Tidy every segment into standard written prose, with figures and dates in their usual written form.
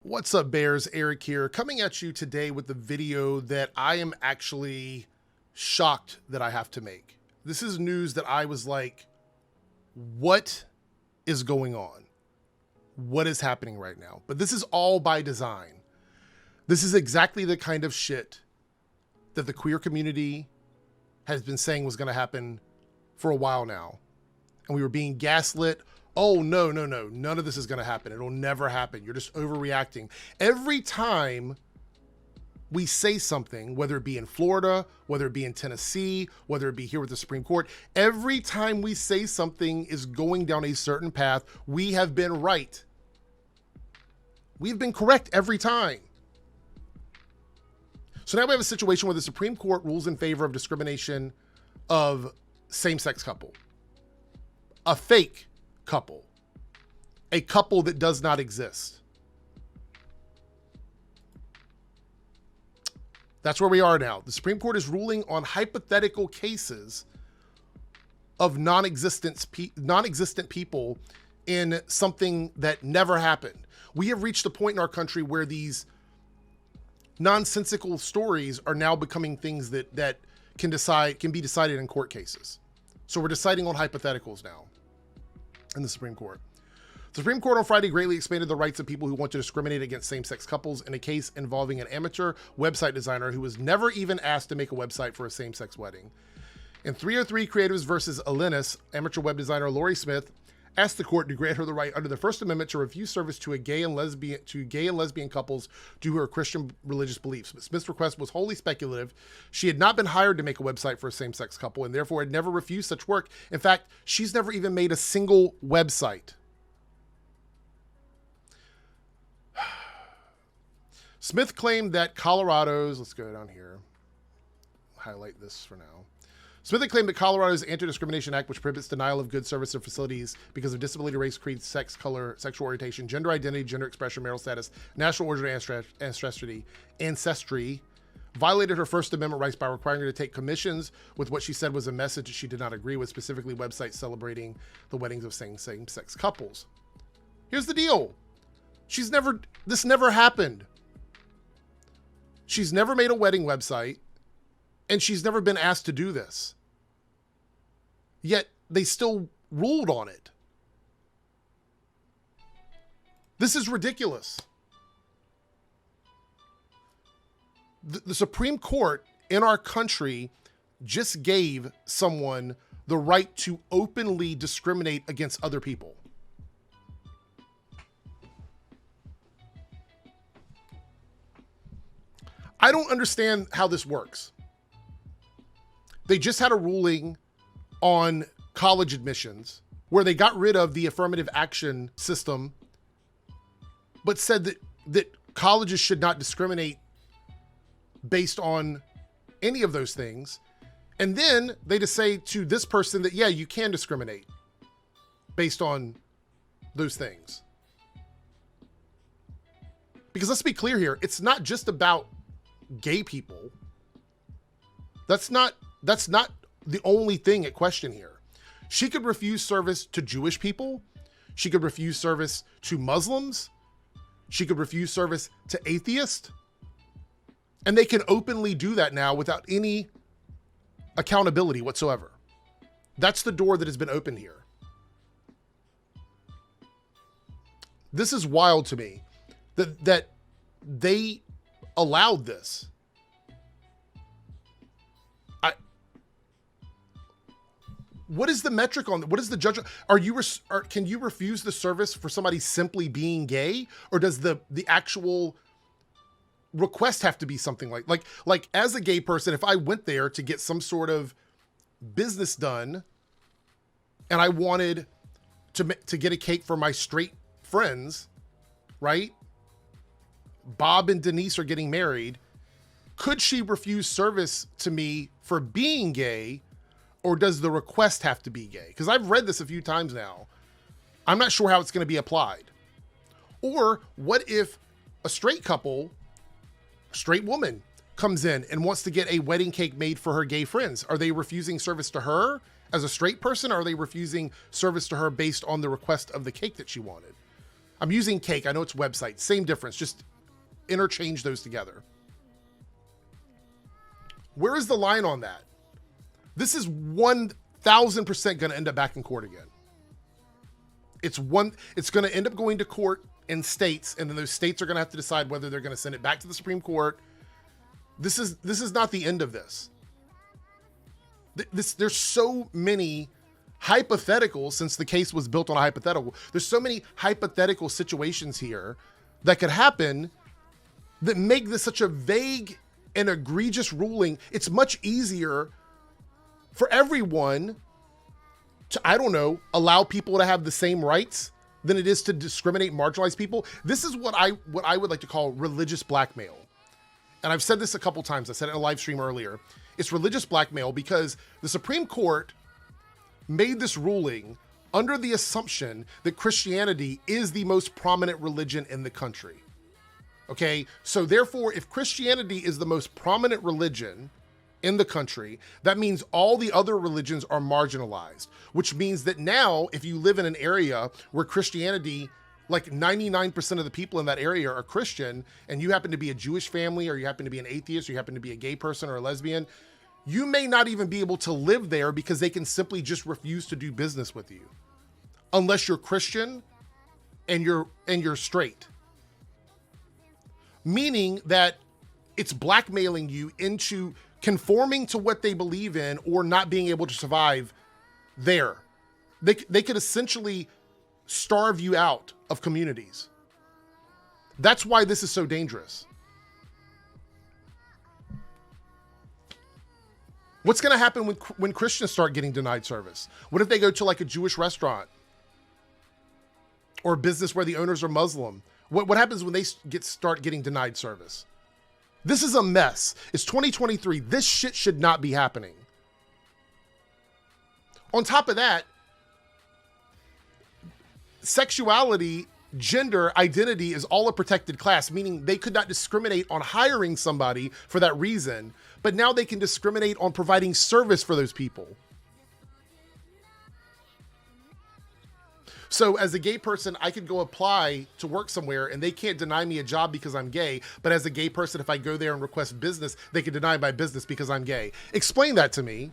What's up, Bears? Eric here, coming at you today with the video that I am actually shocked that I have to make. This is news that I was like, what is going on? What is happening right now? But this is all by design. This is exactly the kind of shit that the queer community has been saying was going to happen for a while now. And we were being gaslit. Oh, no, none of this is going to happen. It'll never happen. You're just overreacting. Every time we say something, whether it be in Florida, whether it be in Tennessee, whether it be here with the Supreme Court, every time we say something is going down a certain path, we have been right. We've been correct every time. So now we have a situation where the Supreme Court rules in favor of discrimination of same-sex couple. A fake couple, a couple that does not exist. That's where we are now. The Supreme Court is ruling on hypothetical cases of non-existent people in something that never happened. We have reached a point in our country where these nonsensical stories are now becoming things that can be decided in court cases. So we're deciding on hypotheticals now in the Supreme Court. The Supreme Court on Friday greatly expanded the rights of people who want to discriminate against same-sex couples in a case involving an amateur website designer who was never even asked to make a website for a same-sex wedding. In 303 Creatives versus Alennis, amateur web designer Lori Smith asked the court to grant her the right under the First Amendment to refuse service to gay and lesbian couples due to her Christian religious beliefs. But Smith's request was wholly speculative. She had not been hired to make a website for a same-sex couple and therefore had never refused such work. In fact, she's never even made a single website. Smith claimed that let's go down here, highlight this for now. Smith claimed that Colorado's Anti-Discrimination Act, which prohibits denial of goods, services, or facilities because of disability, race, creed, sex, color, sexual orientation, gender identity, gender expression, marital status, national origin, ancestry, violated her First Amendment rights by requiring her to take commissions with what she said was a message that she did not agree with, specifically websites celebrating the weddings of same-sex couples. Here's the deal. This never happened. She's never made a wedding website, and she's never been asked to do this. Yet they still ruled on it. This is ridiculous. The Supreme Court in our country just gave someone the right to openly discriminate against other people. I don't understand how this works. They just had a ruling on college admissions where they got rid of the affirmative action system, but said that colleges should not discriminate based on any of those things. And then they just say to this person that, yeah, you can discriminate based on those things. Because let's be clear here, it's not just about gay people. That's not the only thing at question here. She could refuse service to Jewish people. She could refuse service to Muslims. She could refuse service to atheists. And they can openly do that now without any accountability whatsoever. That's the door that has been opened here. This is wild to me that they allowed this. What is the metric on that? What is the judge? Can you refuse the service for somebody simply being gay? Or does the actual request have to be something like as a gay person, if I went there to get some sort of business done and I wanted to get a cake for my straight friends, right? Bob and Denise are getting married. Could she refuse service to me for being gay? Or does the request have to be gay? Because I've read this a few times now. I'm not sure how it's going to be applied. Or what if a straight couple, a straight woman, comes in and wants to get a wedding cake made for her gay friends? Are they refusing service to her as a straight person? Or are they refusing service to her based on the request of the cake that she wanted? I'm using cake. I know it's website. Same difference. Just interchange those together. Where is the line on that? This is 1,000% going to end up back in court again. It's going to end up going to court in states, and then those states are going to have to decide whether they're going to send it back to the Supreme Court. This is not the end of this. There's so many hypotheticals, since the case was built on a hypothetical. There's so many hypothetical situations here that could happen that make this such a vague and egregious ruling. It's much easier for everyone to, I don't know, allow people to have the same rights than it is to discriminate, marginalize people. This is what I would like to call religious blackmail. And I've said this a couple times. I said it in a live stream earlier. It's religious blackmail because the Supreme Court made this ruling under the assumption that Christianity is the most prominent religion in the country. Okay, so therefore, if Christianity is the most prominent religion in the country, that means all the other religions are marginalized, which means that now, if you live in an area where Christianity, like 99% of the people in that area are Christian, and you happen to be a Jewish family, or you happen to be an atheist, or you happen to be a gay person or a lesbian, you may not even be able to live there because they can simply just refuse to do business with you, unless you're Christian and you're straight. Meaning that it's blackmailing you into conforming to what they believe in or not being able to survive there. They could essentially starve you out of communities. That's why this is so dangerous. What's going to happen when Christians start getting denied service? What if they go to like a Jewish restaurant or a business where the owners are Muslim? What happens when they start getting denied service? This is a mess. It's 2023. This shit should not be happening. On top of that, sexuality, gender, identity is all a protected class, meaning they could not discriminate on hiring somebody for that reason, but now they can discriminate on providing service for those people. So as a gay person, I could go apply to work somewhere and they can't deny me a job because I'm gay. But as a gay person, if I go there and request business, they can deny my business because I'm gay. Explain that to me.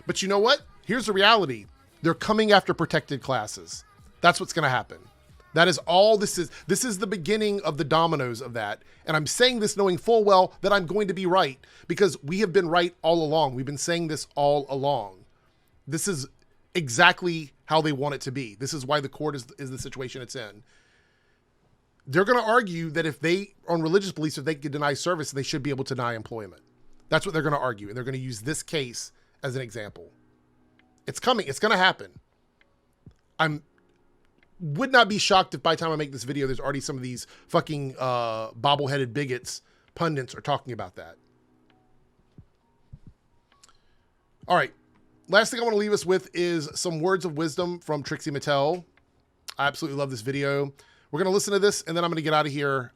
But you know what? Here's the reality. They're coming after protected classes. That's what's going to happen. That is all this is. This is the beginning of the dominoes of that. And I'm saying this knowing full well that I'm going to be right, because we have been right all along. We've been saying this all along. This is exactly how they want it to be. This is why the court is the situation it's in. They're going to argue that if they, on religious beliefs, if they can deny service, they should be able to deny employment. That's what they're going to argue. And they're going to use this case as an example. It's coming. It's going to happen. Would not be shocked if by the time I make this video, there's already some of these fucking bobble-headed bigots, pundits are talking about that. All right. Last thing I want to leave us with is some words of wisdom from Trixie Mattel. I absolutely love this video. We're going to listen to this, and then I'm going to get out of here.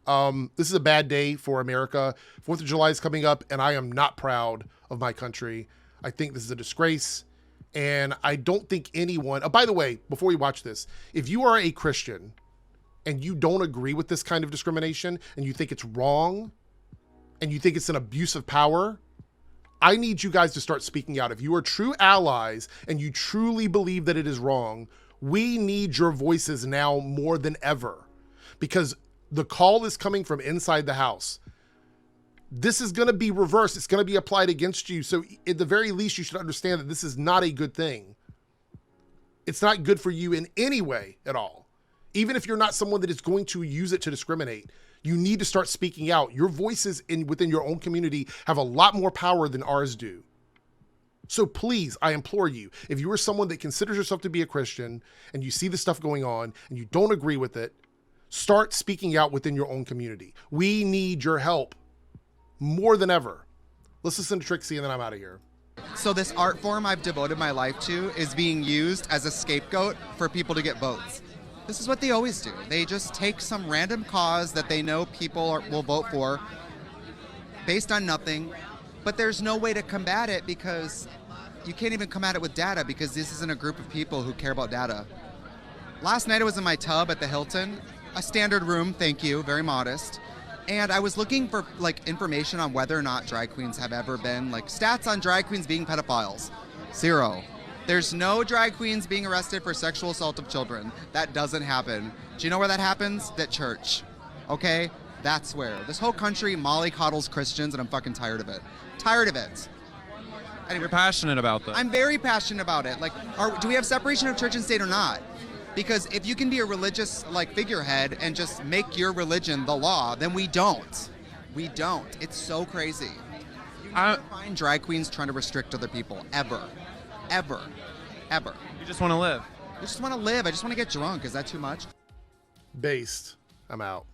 This is a bad day for America. 4th of July is coming up, and I am not proud of my country. I think this is a disgrace, and I don't think anyone... Oh, by the way, before you watch this, if you are a Christian and you don't agree with this kind of discrimination, and you think it's wrong, and you think it's an abuse of power... I need you guys to start speaking out. If you are true allies and you truly believe that it is wrong, we need your voices now more than ever, because the call is coming from inside the house. This is going to be reversed. It's going to be applied against you. So at the very least, you should understand that this is not a good thing. It's not good for you in any way at all. Even if you're not someone that is going to use it to discriminate, you need to start speaking out. Your voices within your own community have a lot more power than ours do. So please, I implore you, if you are someone that considers yourself to be a Christian and you see this stuff going on and you don't agree with it, start speaking out within your own community. We need your help more than ever. Let's listen to Trixie and then I'm out of here. So this art form I've devoted my life to is being used as a scapegoat for people to get votes. This is what they always do. They just take some random cause that they know people will vote for based on nothing, but there's no way to combat it because you can't even come at it with data, because this isn't a group of people who care about data. Last night I was in my tub at the Hilton, a standard room, thank you, very modest. And I was looking for like information on whether or not drag queens have ever been, like stats on drag queens being pedophiles. 0. There's no drag queens being arrested for sexual assault of children. That doesn't happen. Do you know where that happens? At church. Okay? That's where. This whole country mollycoddles Christians, and I'm fucking tired of it. Tired of it. Anyway, You're passionate about that. I'm very passionate about it. Like, do we have separation of church and state or not? Because if you can be a religious like figurehead and just make your religion the law, then we don't. We don't. It's so crazy. You never find drag queens trying to restrict other people, ever. Ever. Ever. You just want to live. I just want to live. I just want to get drunk. Is that too much? Based. I'm out.